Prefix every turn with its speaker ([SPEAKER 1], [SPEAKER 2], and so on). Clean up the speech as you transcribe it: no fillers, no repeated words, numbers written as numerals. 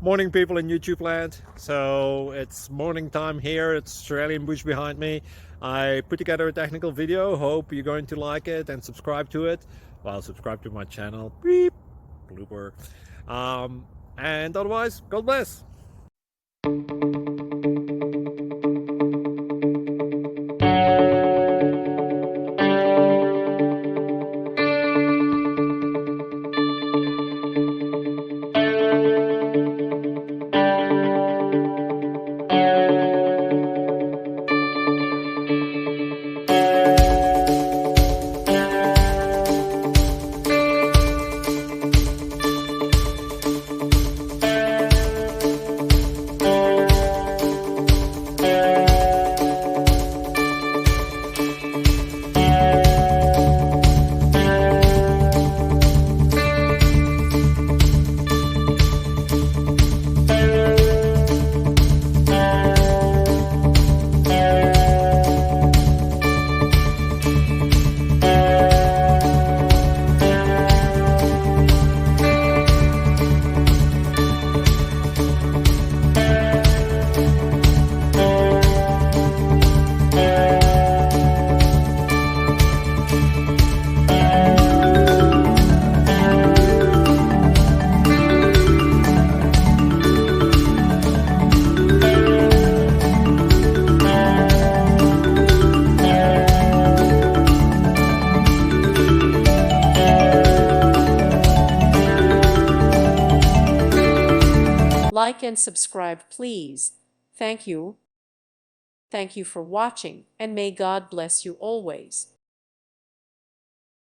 [SPEAKER 1] Morning, people in YouTube land. So it's morning time here. It's Australian bush behind me. I put together a technical video. Hope you're going to like it and subscribe to it. Well, subscribe to my channel. Beep. Blooper. And otherwise, God bless.
[SPEAKER 2] Like and subscribe, please. Thank you. Thank you for watching, and may God bless you always.